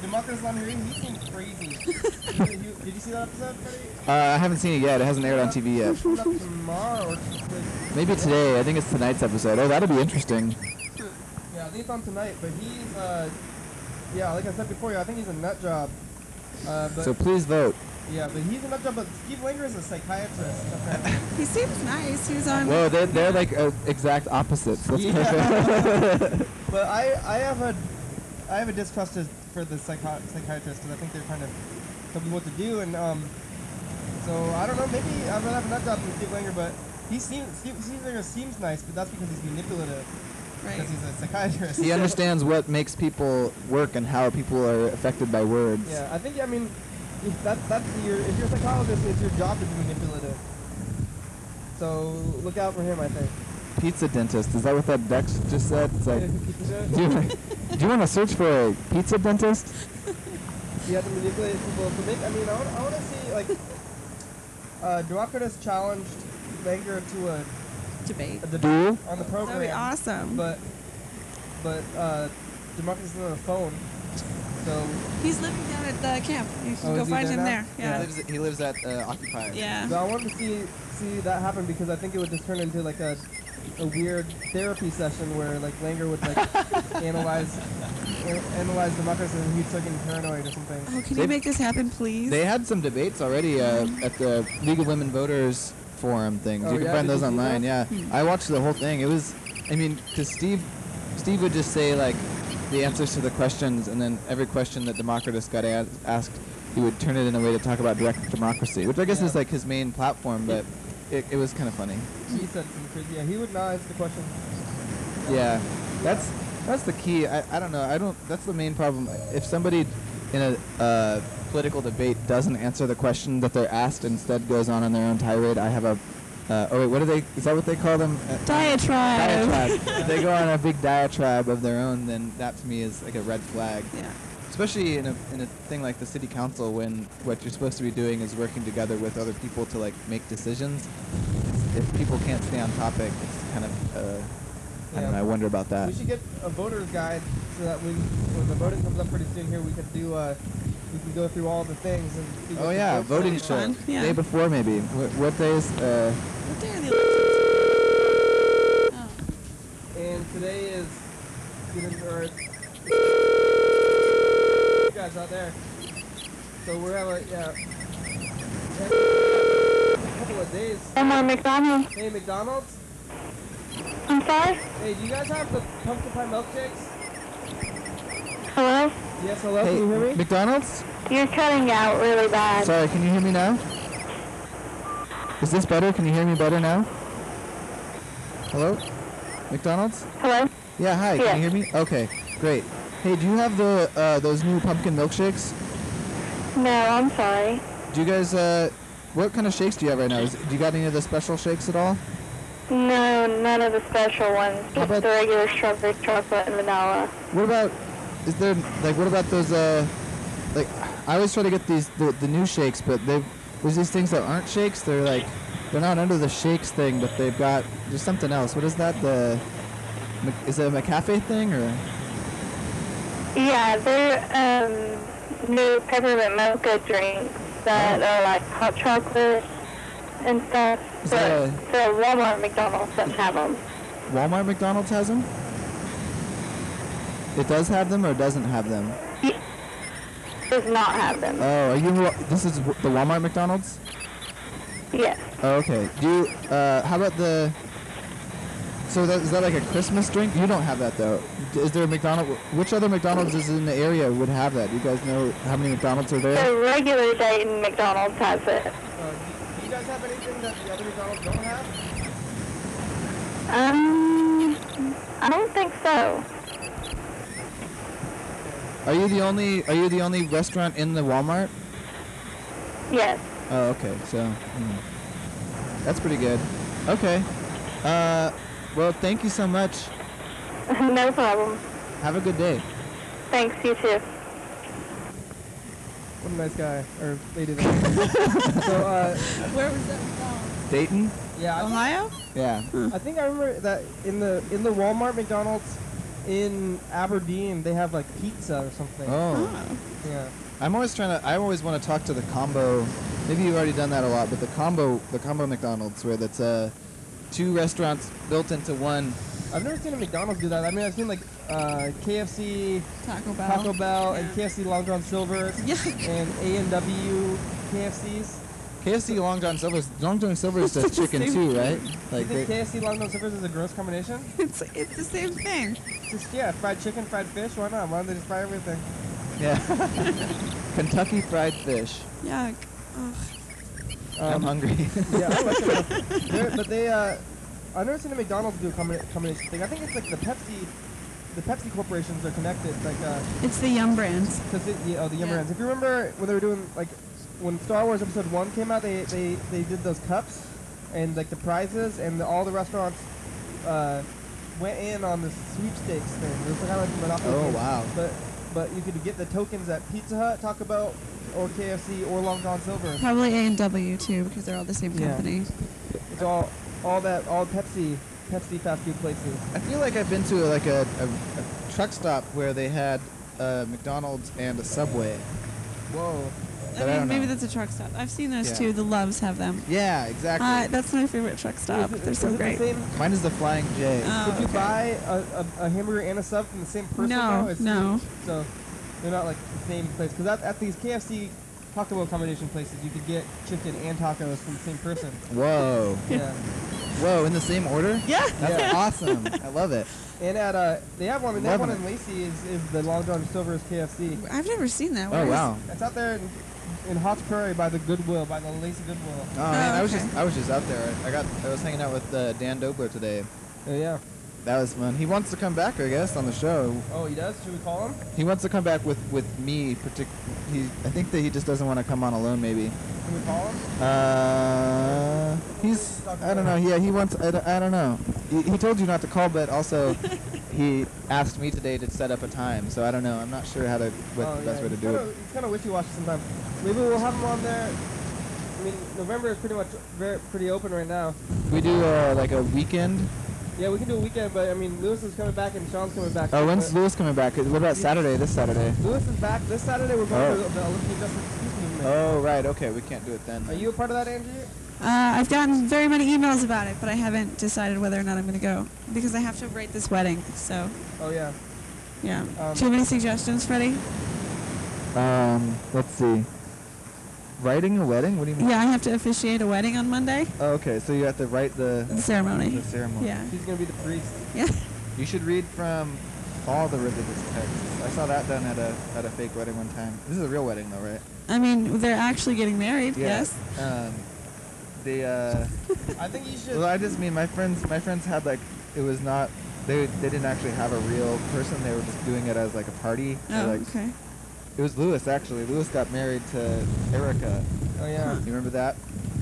Democritus on here, he seemed crazy. Did you see that episode, Freddie? I haven't seen it yet. It hasn't aired on TV yet. It's up tomorrow. Maybe today. I think it's tonight's episode. Oh, that'll be interesting. Yeah, I think it's on tonight, but he's, yeah, like I said before, I think he's a nut job. So please vote. Yeah, but he's a nut job, but Steve Langer is a psychiatrist. He seems nice. He was on. Well, they're like exact opposites. That's perfect. But I have a distrust for the psychiatrists because I think they're trying to tell me what to do, and so I don't know. Maybe I'd rather have a nut job than Steve Langer, but Steve Langer seems nice, but that's because he's manipulative. Right. Because he's a psychiatrist. He understands what makes people work and how people are affected by words. Yeah, I think. I mean, if you're a psychologist, it's your job to be manipulative. So look out for him, I think. Pizza dentist. Is that what that Dex just said? It's like, do you want to search for a pizza dentist? You have to manipulate people. I want to see like Democritus challenged Langer to a debate on the program. That'd be awesome. But Democritus is on the phone. So he's living down at the camp. You can go find him there. Yeah. He lives at Occupy. Yeah. So I wanted to see that happen because I think it would just turn into like a weird therapy session where like Langer would like analyze Democritus and he'd start getting paranoid or something. Oh, can you make this happen, please? They had some debates already at the League of Women Voters forum things. Oh, you can yeah? find Did those you see online. that? Yeah, I watched the whole thing. It was, I mean, because Steve would just say like the answers to the questions, and then every question that Democritus got asked, he would turn it in a way to talk about direct democracy, which I guess is like his main platform, but it was kind of funny. He said some crazy. Yeah, he would not answer the question. Yeah, that's the key. I don't know. That's the main problem. If somebody in a political debate doesn't answer the question that they're asked, instead goes on their own tirade, I have a is that what they call them? Diatribe. If they go on a big diatribe of their own, then that to me is like a red flag. Yeah. Especially in a thing like the city council, when what you're supposed to be doing is working together with other people to like make decisions. if people can't stay on topic, it's kind of I don't know. I wonder about that. We should get a voter's guide so that when the voting comes up pretty soon here, we could do we can go through all the things and. See what Oh the yeah, votes voting are. show. Yeah. Day before maybe. What days? What day are the elections? Oh. And today is you guys out there. So we're having a couple of days. Omar McDonald's. Hey, McDonald's. I'm sorry? Hey, do you guys have the pumpkin pie milkshakes? Hello? Yes, hello. Hey, Can you hear me? McDonald's? You're cutting out really bad. Sorry, can you hear me now? Is this better? Can you hear me better now? Hello? McDonald's? Hello? Yeah, hi. Yeah. Can you hear me? Okay, great. Hey, do you have the those new pumpkin milkshakes? No, I'm sorry. Do you guys what kind of shakes do you have right now? Do you got any of the special shakes at all? No, none of the special ones. How Just about- the regular strawberry chocolate and vanilla. What about what about those like I always try to get these the new shakes, but there's these things that aren't shakes. They're not under the shakes thing, but there's something else. What is that? Is it a McCafe thing or? Yeah, they're new peppermint mocha drinks that are like hot chocolate and stuff. Is But that the Walmart McDonald's doesn't have them. Walmart McDonald's has them? It does have them or it doesn't have them? Does not have them. Oh, this is the Walmart McDonald's? Yes. Oh, okay. How about is that like a Christmas drink? You don't have that though. Is there a which other McDonald's is in the area would have that? Do you guys know how many McDonald's are there? The regular Dayton McDonald's has it. Do you guys have anything that the other McDonald's don't have? I don't think so. Are you the only restaurant in the Walmart? Yes. Oh, okay. So that's pretty good. Okay. Well, thank you so much. No problem. Have a good day. Thanks, you too. What a nice guy or lady there. So Where was that McDonald's? Dayton? yeah, Ohio? Yeah. I think I remember that in the Walmart McDonald's in Aberdeen they have like pizza or something. Oh. Yeah. I always want to talk to the combo. Maybe you've already done that a lot, but the combo McDonald's where that's two restaurants built into one. I've never seen a McDonald's do that. I mean, I've seen like KFC, Taco Bell. Taco Bell, Yeah. and KFC Long John Silver's, Yeah. and A&W KFCs. KFC Long John Silver's does chicken same too, right? You Like think KFC Long John Silver's is a gross combination? It's the same thing. Just fried chicken, fried fish. Why not? Why don't they just fry everything? yeah. Kentucky Fried Fish. Yuck. Ugh. I'm hungry. Yeah, I like them. But they I've never seen a McDonald's do a combination thing. I think it's like the Pepsi corporations are connected. Like It's the Yum brands. the Yum Yeah. brands. If you remember when they were doing like when Star Wars Episode 1 came out, they did those cups and like the prizes, and all the restaurants went in on this sweepstakes thing. It was kind of like a Monopoly. Oh, game. wow. But you could get the tokens at Pizza Hut, Taco Bell, or KFC, or Long John Silver. Probably A&W too, because they're all the same Yeah. company. It's all Pepsi fast food places. I feel like I've been to like a truck stop where they had McDonald's and a Subway. Whoa. But I don't maybe know. that's a truck stop. I've seen those Yeah. too. The Loves have them. Yeah, exactly. That's my favorite truck stop. They're so Is it great. the same? Mine is the Flying J. Oh, Did you okay. buy a hamburger and a sub from the same person? No, though? no. So they're not like the same place. Because at these KFC Taco Bell combination places, you could get chicken and tacos from the same person. Whoa. Yeah. Whoa, in the same order? Yeah. That's Yeah. awesome. I love it. And at they have one. They have one Loving in Lacey. Is the Long John Silver's KFC? I've never seen that. Oh, Where is- wow. It's out there in Hotz Prairie by the Goodwill, by the Lacey Goodwill. Oh, man, I was okay. just out there. I was hanging out with Dan Dobler today. Yeah. That was fun. He wants to come back, I guess, on the show. Oh, he does. Should we call him? He wants to come back with me. I think that he just doesn't want to come on alone. Maybe. Can we call him? He's. I don't know. Yeah, he wants. I don't know. He told you not to call, but also he asked me today to set up a time. So I don't know. I'm not sure what the best way to do it. He's kind of wishy-washy sometimes. Maybe we'll have him on there I mean, November is pretty much pretty open right now. We do like a weekend. Yeah, we can do a weekend, but I mean, Lewis is coming back and Sean's coming back. Oh, when's Lewis coming back? What about Saturday? This Saturday? Lewis is back this Saturday. We're going to the Olympic Justice Peace Movement. Oh, right. Okay, we can't do it then. Are you a part of that, Angie? I've gotten very many emails about it, but I haven't decided whether or not I'm going to go because I have to write this wedding. So. Oh yeah. Yeah. Do you have any suggestions, Freddie? Let's see. Writing a wedding? What do you mean? Yeah, I have to officiate a wedding on Monday. Oh, okay, so you have to write the ceremony. The ceremony. Yeah. He's gonna be the priest. Yeah. You should read from all the religious texts. I saw that done at a fake wedding one time. This is a real wedding though, right? I mean, they're actually getting married. Yeah. Yes. I think you should. Well, I just mean my friends had like it was not. They didn't actually have a real person. They were just doing it as like a party. Oh, like, okay. It was Lewis actually. Lewis got married to Erica. Oh yeah. You remember that?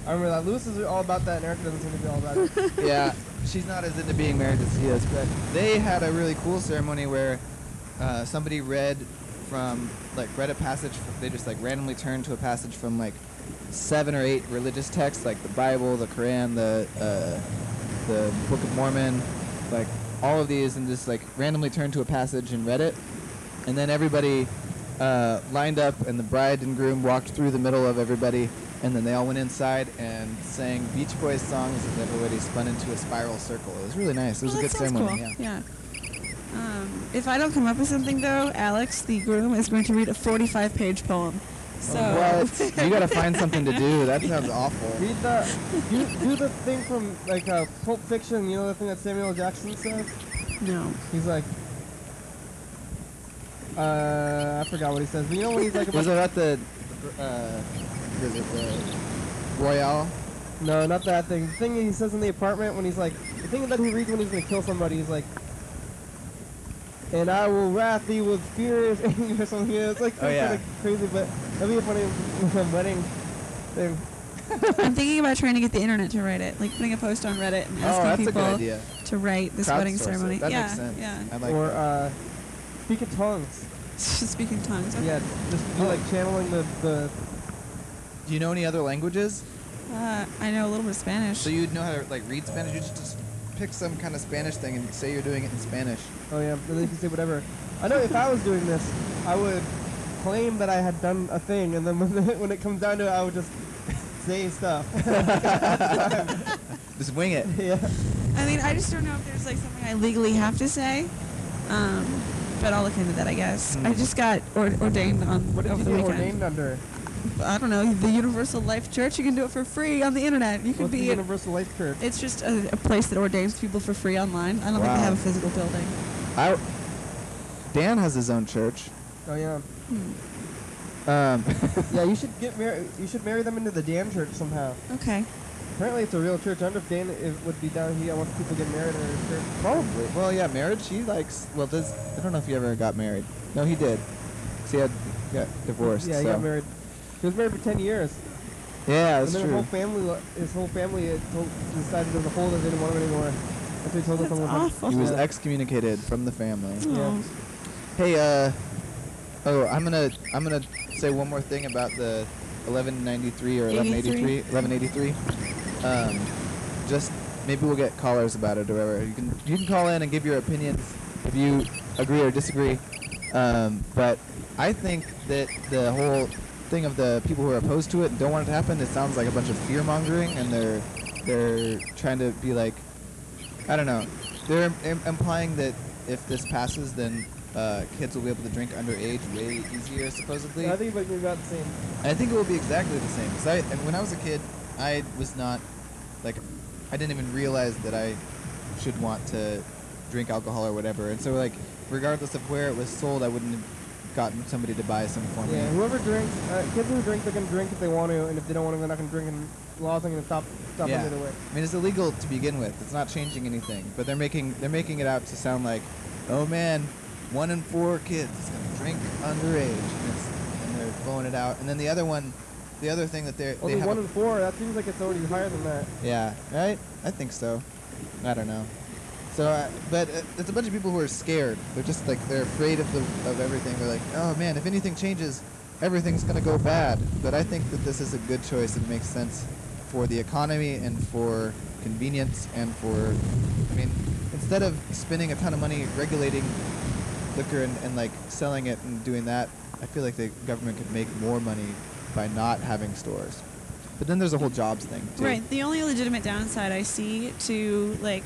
I remember that. Lewis is all about that, and Erica doesn't seem to be all about it. Yeah, she's not as into being married as he is. But they had a really cool ceremony where somebody read a passage. They just like randomly turned to a passage from like 7 or 8 religious texts, like the Bible, the Quran, the Book of Mormon, like all of these, and just like randomly turned to a passage and read it. And then everybody lined up, and the bride and groom walked through the middle of everybody, and then they all went inside and sang Beach Boys songs as everybody spun into a spiral circle. It was really nice. It was a good ceremony. Cool. Yeah. If I don't come up with something though, Alex, the groom, is going to read a 45-page poem. So what? You gotta find something to do. That sounds awful. Read do the thing from like Pulp Fiction. You know the thing that Samuel Jackson says? No. He's like, I forgot what he says. But you know when he's like, was it about the Royale? No, not that thing. The thing he says in the apartment when he's like, the thing that he reads when he's gonna kill somebody. He's like, and I will wrath thee with furious anger or something. Yeah, it's like kind of crazy, but that'd be a funny wedding thing. I'm thinking about trying to get the internet to write it, like putting a post on Reddit and asking people to write this wedding ceremony. That makes sense. Yeah. I like or speak in tongues. Speak in tongues. Okay. Yeah, just be like channeling the. Do you know any other languages? I know a little bit of Spanish. So you'd know how to like read Spanish? You just pick some kind of Spanish thing and say you're doing it in Spanish. Oh yeah, then you can say whatever. I know if I was doing this, I would claim that I had done a thing, and then when it comes down to it, I would just say stuff. Just wing it. Yeah. I mean, I just don't know if there's like something I legally have to say. But I'll look into that, I guess. I just got ordained on What did over you the get weekend. ordained under? I don't know, the Universal Life Church. You can do it for free on the internet. You can What's be the Universal Life Church? It's just a place that ordains people for free online. I don't think they have a physical building. Dan has his own church. Oh yeah. Yeah, you should get married. You should marry them into the Dan Church somehow. Okay. Apparently, it's a real church. I wonder if Dan would be down here. Wants people to get married in his church. Probably. Well, yeah, marriage. He likes. Well, I don't know if he ever got married. No, he did. 'Cause he got divorced. Yeah, he got married. He was married for 10 years. Yeah, that's and then true. His whole family decided as a whole that they didn't want him anymore. That's what he told us on the awful. He was excommunicated from the family. Oh. Hey, I'm gonna say one more thing about the 1193 or 1183. Just maybe we'll get callers about it or whatever. You can call in and give your opinions if you agree or disagree. But I think that the whole thing of the people who are opposed to it and don't want it to happen, it sounds like a bunch of fear mongering, and they're trying to be like, I don't know. They're implying that if this passes, then kids will be able to drink underage way easier, supposedly. Yeah, I think it might be about the same. And I think it will be exactly the same. Because when I was a kid, I was not, like, I didn't even realize that I should want to drink alcohol or whatever. And so, like, regardless of where it was sold, I wouldn't have gotten somebody to buy some for me. Yeah, whoever drinks, kids who drink, they're going to drink if they want to, and if they don't want to, they're not going to drink, and laws are going to stop them either way. I mean, it's illegal to begin with. It's not changing anything. But they're making it out to sound like, oh man, 1 in 4 kids is going to drink underage, and they're blowing it out. And then the other thing that they Only have 1 in 4. That seems like it's already higher than that. Yeah, right? I think so. I don't know. So, but it's a bunch of people who are scared. They're just like, they're afraid of everything. They're like, oh man, if anything changes, everything's going to go bad. But I think that this is a good choice. It makes sense for the economy and for convenience and for, I mean, instead of spending a ton of money regulating liquor and like selling it and doing that, I feel like the government could make more money by not having stores. But then there's a whole jobs thing too. Right. The only legitimate downside I see to like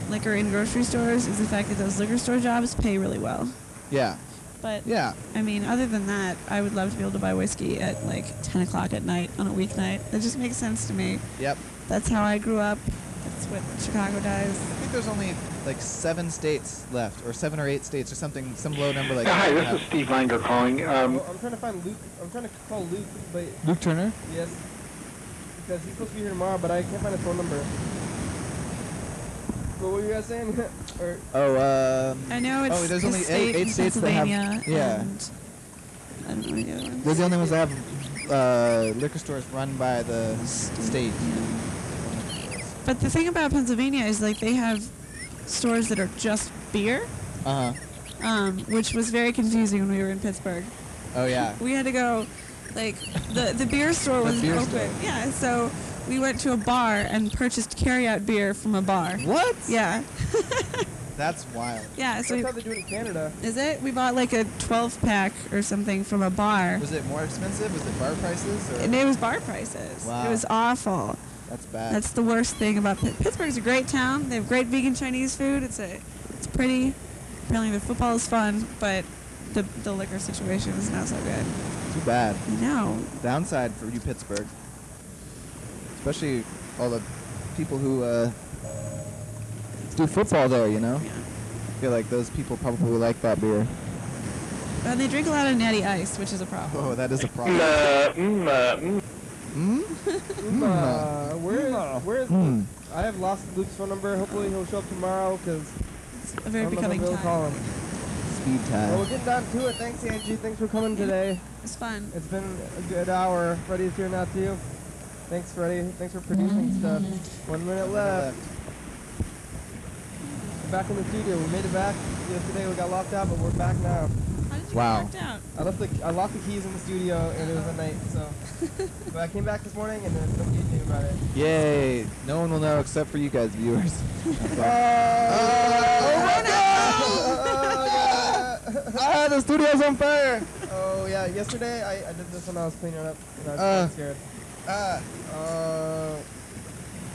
liquor in grocery stores is the fact that those liquor store jobs pay really well. Yeah. But Yeah. I mean, other than that, I would love to be able to buy whiskey at like 10 o'clock at night on a weeknight. That just makes sense to me. Yep. That's how I grew up. That's what Chicago does. I think there's only like 7 states left, or 7 or 8 states, or something, some low number like Hi, that. this is Steve Langer calling. Well, I'm trying to find Luke. I'm trying to call Luke, but Luke Turner? yes, because he's supposed to be here tomorrow, but I can't find his phone number. What were you guys saying? Or I know it's there's a only state 8 in states that have, Pennsylvania. yeah. And I don't know the other ones. They're the only ones that have liquor stores run by the state. But the thing about Pennsylvania is like they have stores that are just beer, which was very confusing when we were in Pittsburgh. Oh yeah. We had to go, like the beer store was beer open. store. Yeah, so we went to a bar and purchased carry-out beer from a bar. What? Yeah. That's wild. Yeah. So that's how they do it in Canada. is it? We bought like a 12-pack or something from a bar. Was it more expensive? Was it bar prices? Or? And it was bar prices. Wow. It was awful. That's bad. That's the worst thing about Pittsburgh's a great town. They have great vegan Chinese food. It's pretty. Apparently the football is fun, but the liquor situation is not so good. Too bad. No. Downside for you, Pittsburgh. Especially all the people who do football there, you know? Yeah. I feel like those people probably like that beer. And they drink a lot of Natty Ice, which is a problem. Oh, that is a problem. Where is Luke? I have lost Luke's phone number. Hopefully he'll show up tomorrow, because It's a very becoming time. Call him. Speed Well, we're time. getting down to it. Thanks, Angie. Thanks for coming today. It's fun. It's been a good hour. Freddie's here now, too. Thanks, Freddie. Thanks for producing stuff. 1 minute left. We're back in the studio. We made it back. Yesterday we got locked out, but we're back now. How did you Wow. get locked out? I locked the keys in the studio, and it was at night, so. But I came back this morning, and then nobody knew about it. Yay! No one will know except for you guys, viewers. The studio's on fire! Oh, yeah. Yesterday I did this when I was cleaning up, and I was scared.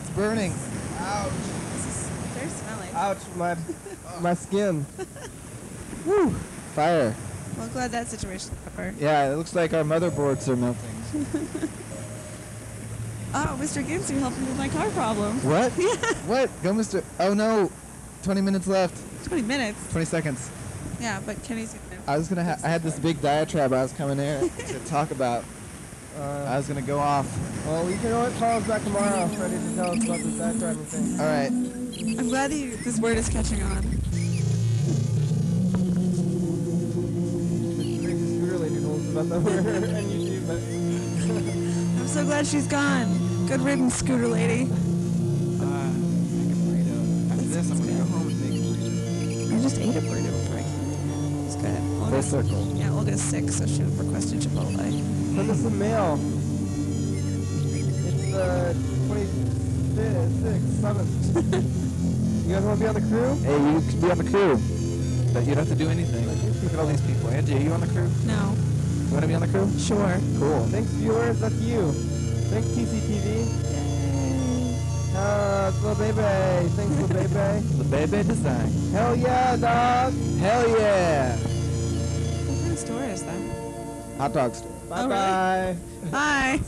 It's burning. Ouch. This is very smelly. Ouch, my skin. Woo! Fire. Well, glad that situation's over. Yeah, it looks like our motherboards are melting. Oh, Mr. Ginsey helped me with my car problem. What? Yeah. What? Go, Mr. Oh no! 20 minutes left. 20 minutes. 20 seconds. Yeah, but Kenny's gonna. I was gonna. I had this big diatribe I was coming here to talk about. I was gonna go off. Well, you can always call us back tomorrow, Freddie, to tell us about this diatribe thing. All right. I'm glad that this word is catching on. The crazy scooter lady told us about that word on YouTube, but I'm so glad she's gone. Good riddance, scooter lady. Make a burrito. After this, I'm gonna go home and make a burrito. I just ate a burrito before I came. It's good. Full circle. Yeah, Olga's sick, so she requested Chipotle. send us some mail. It's the 26th, 7th. You guys want to be on the crew? Hey, you can be on the crew, but you don't have to do anything. Look at all these people. Angie, are you on the crew? No. You want to be on the crew? Sure. Cool. Thanks, viewers. That's you. Thanks, TCTV. It's Lil Baby. Thanks, Lil Baby. The baby design. Hell yeah, dog. Hell yeah. What kind of store is that? Hot dog store. Bye-bye. Bye.